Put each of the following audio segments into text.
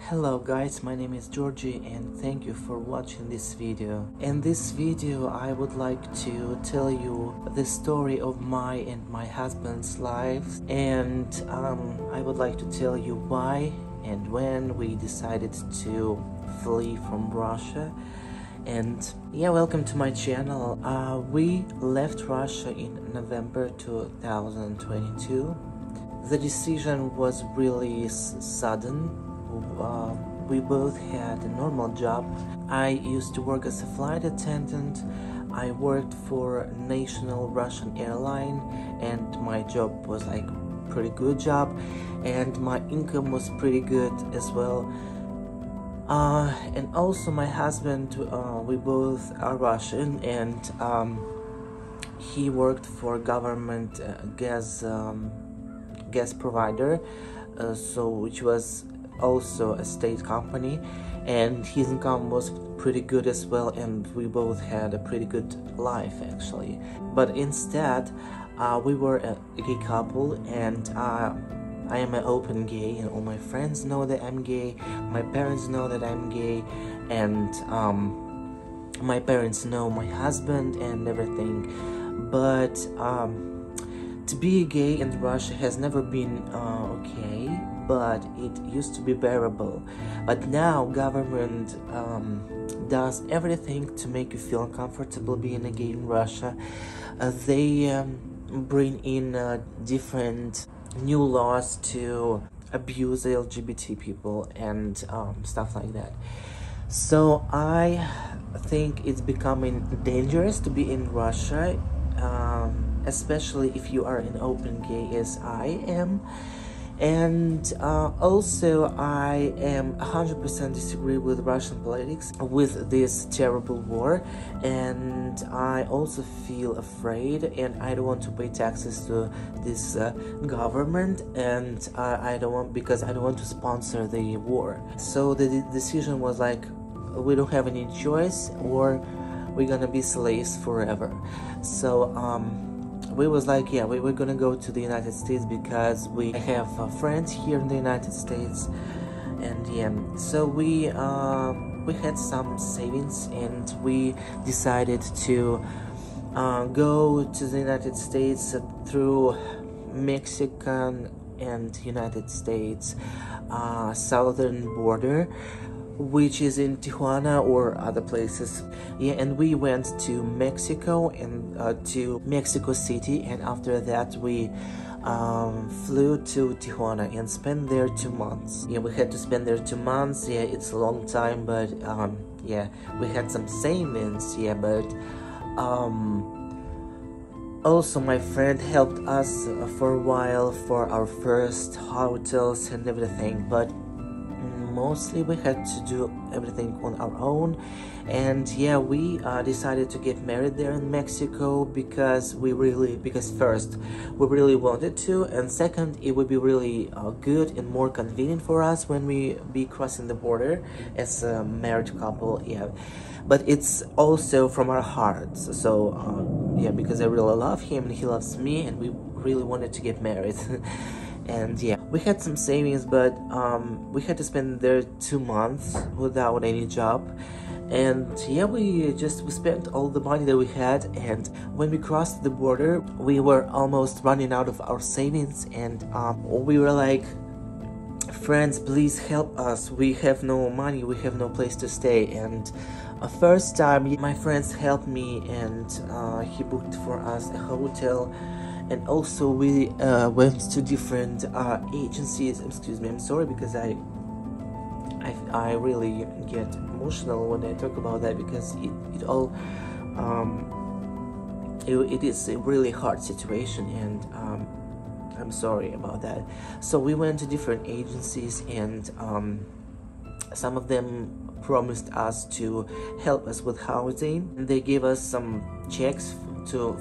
Hello guys, my name is Georgie and thank you for watching this video. In this video I would like to tell you the story of my and my husband's lives, and I would like to tell you why and when we decided to flee from Russia. And yeah, welcome to my channel. We left Russia in November 2022. The decision was really sudden. We both had a normal job. I used to work as a flight attendant. I worked for a national Russian airline, and my job was like a pretty good job, and my income was pretty good as well. And also my husband, we both are Russian, and he worked for government gas provider, which was also a state company, and his income was pretty good as well, and we both had a pretty good life actually. But instead we were a gay couple, and I am an open gay, and all my friends know that I'm gay, my parents know that I'm gay, and my parents know my husband and everything. But to be gay in Russia has never been okay, but it used to be bearable. But now government does everything to make you feel uncomfortable being a gay in Russia. They bring in different new laws to abuse Lgbt people and stuff like that. So I think it's becoming dangerous to be in Russia, especially if you are an open gay as I am. And also I am 100% disagree with Russian politics, with this terrible war, and I also feel afraid, and I don't want to pay taxes to this government, and I don't want, because I don't want to sponsor the war. So the decision was like, we don't have any choice, or we're gonna be slaves forever. So we was like, yeah, we were gonna go to the United States because we have friends here in the United States, and yeah, so we had some savings, and we decided to go to the United States through Mexican and United States southern border, which is in Tijuana or other places. Yeah, and we went to Mexico and to Mexico City, and after that we flew to Tijuana and spent there 2 months. Yeah, we had to spend there 2 months. Yeah, it's a long time, but yeah, we had some savings. Yeah, but also my friend helped us for a while for our first hotels and everything, but mostly we had to do everything on our own. And yeah, we decided to get married there in Mexico because first we really wanted to, and second, it would be really good and more convenient for us when we be crossing the border as a married couple. Yeah, but it's also from our hearts. So yeah, because I really love him and he loves me, and we really wanted to get married. And yeah, we had some savings, but we had to spend there 2 months without any job. And yeah, we spent all the money that we had, and when we crossed the border we were almost running out of our savings, and we were like, friends, please help us, we have no money, we have no place to stay. And first time my friends helped me, and he booked for us a hotel. And also we went to different agencies. Excuse me, I'm sorry, because I really get emotional when I talk about that, because it is a really hard situation, and I'm sorry about that. So we went to different agencies, and some of them promised us to help us with housing, and they gave us some checks to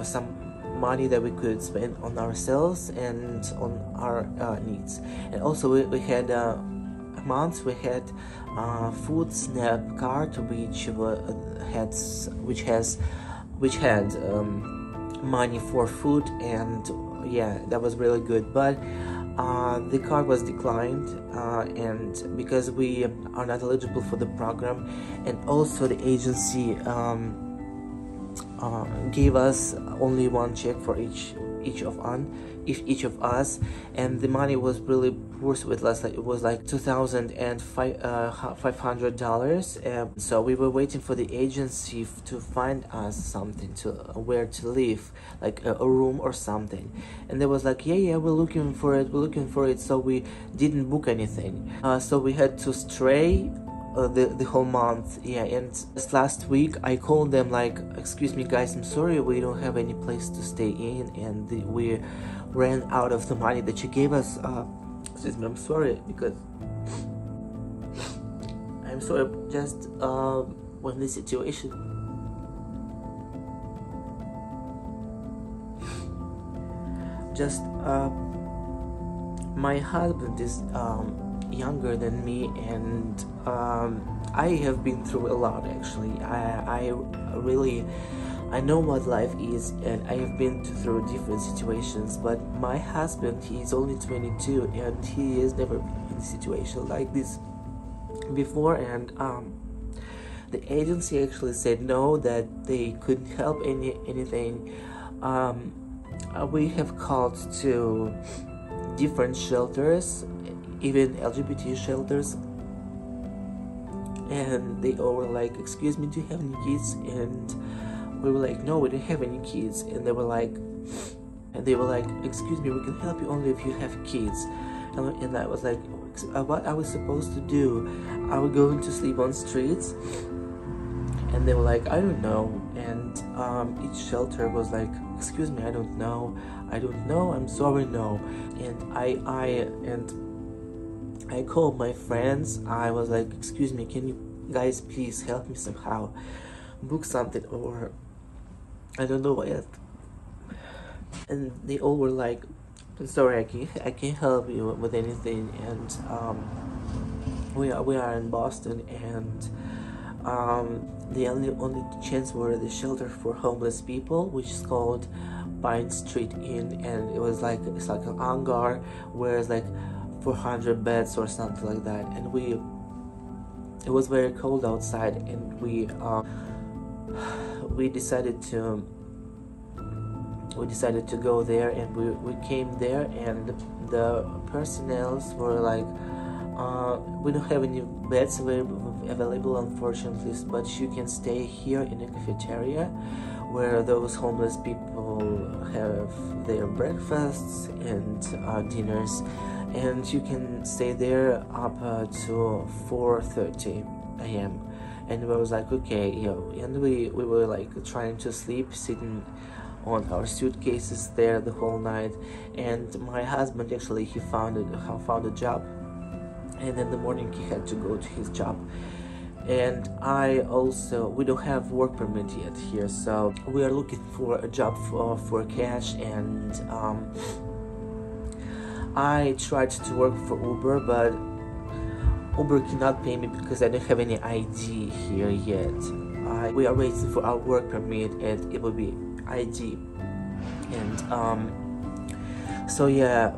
some money that we could spend on ourselves and on our needs. And also we had a month, we had food snap card, which had money for food, and yeah, that was really good. But the card was declined, and because we are not eligible for the program, and also the agency gave us only one check for each of us, and the money was really poor with us. Like, it was like $2,500, so we were waiting for the agency to find us something to where to live, like a room or something, and they was like, yeah, we're looking for it, so we didn't book anything, so we had to stray the whole month. Yeah, and this last week I called them like, excuse me guys, I'm sorry, we don't have any place to stay in, and we ran out of the money that you gave us. Excuse me, I'm sorry, because I'm sorry, just when this situation, just my husband is younger than me, and I have been through a lot actually. I know what life is, and I have been through different situations, but my husband, he is only 22, and he has never been in a situation like this before, and the agency actually said no, that they couldn't help anything. We have called to different shelters, even LGBT shelters, and they all were like, excuse me, do you have any kids? And we were like, no, we don't have any kids. And they were like, excuse me, we can help you only if you have kids. And I was like, what are we supposed to do? Are we going to sleep on streets? And they were like, I don't know. And each shelter was like, excuse me, I don't know, I'm sorry, no. And I called my friends. I was like, excuse me, can you guys please help me somehow book something, or I don't know what. And they all were like, I'm sorry, I can't help you with anything. And we are in Boston, and the only chance were the shelter for homeless people, which is called Pine Street Inn, and it's like an hangar where it's like 400 beds or something like that. And it was very cold outside, and we decided to go there, and we came there, and the personnels were like, we don't have any beds available unfortunately, but you can stay here in the cafeteria where those homeless people have their breakfasts and dinners, and you can stay there up to 4:30 a.m. And we was like, okay, and we were like trying to sleep, sitting on our suitcases there the whole night. And my husband actually, he found a job, and in the morning he had to go to his job. And we don't have work permit yet here, so we are looking for a job for cash. And I tried to work for Uber, but Uber cannot pay me because I don't have any ID here yet. We are waiting for our work permit, and it will be ID. And so yeah,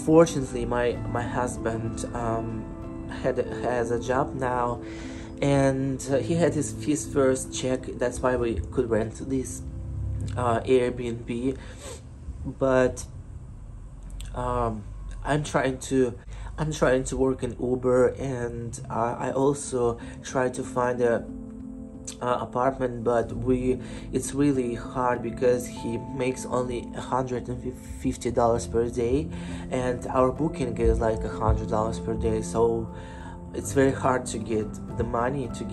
fortunately my husband has a job now, and he had his first check. That's why we could rent this Airbnb. But I'm trying to work in Uber, and I also try to find a apartment, but it's really hard because he makes only $150 per day, and our booking is like $100 per day, so it's very hard to get the money, to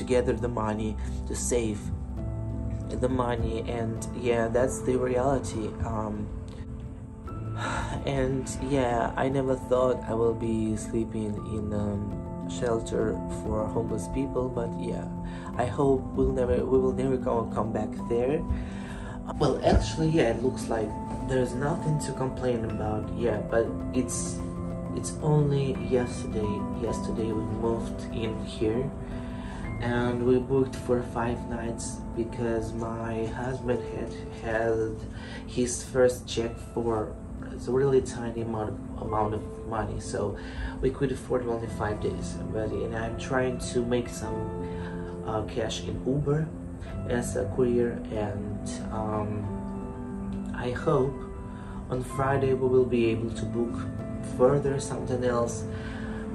gather the money, to save the money. And yeah, that's the reality. And yeah, I never thought I will be sleeping in shelter for homeless people, but yeah, I hope we will never come back there. Well, actually, yeah, it looks like there's nothing to complain about. Yeah, but it's only yesterday we moved in here, and we booked for 5 nights because my husband had his first check for it's a really tiny amount of money, so we could afford only 5 days. But and I'm trying to make some cash in Uber as a courier, and I hope on Friday we will be able to book further something else.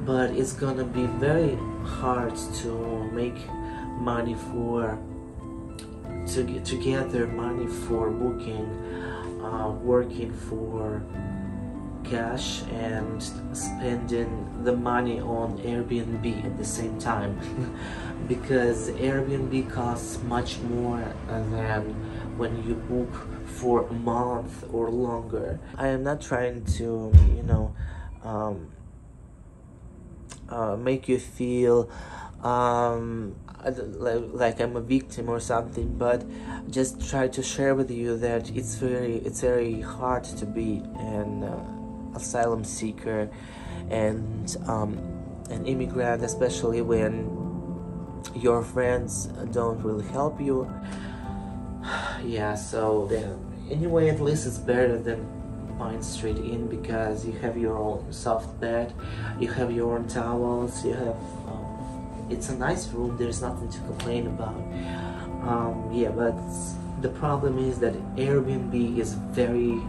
But it's gonna be very hard to make money to gather money for booking, working for cash and spending the money on Airbnb at the same time because Airbnb costs much more than when you book for a month or longer. I am not trying to, you know, make you feel like I'm a victim or something, but just try to share with you that it's very hard to be an asylum seeker and an immigrant, especially when your friends don't really help you. Yeah, so anyway, at least it's better than buying straight in, because you have your own soft bed, you have your own towels, you have it's a nice room, there's nothing to complain about. Yeah, but the problem is that Airbnb is very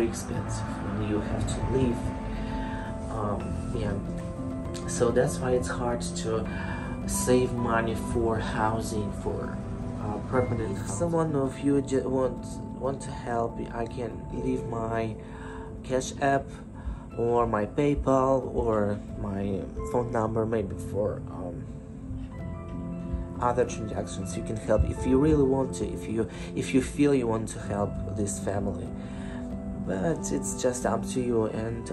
expensive when you have to leave. Yeah, so that's why it's hard to save money for housing, for permanent housing. If someone of you want to help, I can leave my Cash App or my PayPal or my phone number, maybe for other transactions. You can help if you really want to, if you feel you want to help this family, but it's just up to you. And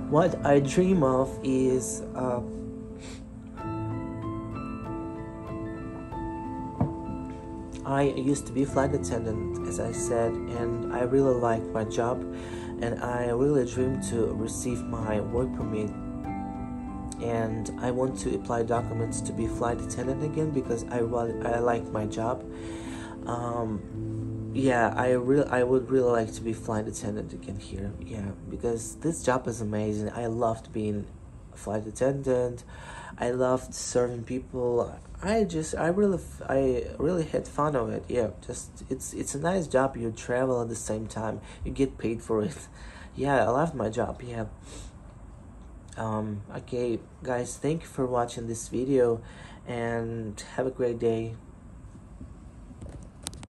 what I dream of is I used to be a flight attendant, as I said, and I really like my job, and I really dream to receive my work permit, and I want to apply documents to be flight attendant again because I like my job. Yeah, I would really like to be flight attendant again here. Yeah, because this job is amazing. I loved being a flight attendant. I loved serving people. I really had fun of it. Yeah, just it's a nice job. You travel at the same time. You get paid for it. Yeah, I loved my job. Yeah. Okay, guys, thank you for watching this video, and have a great day.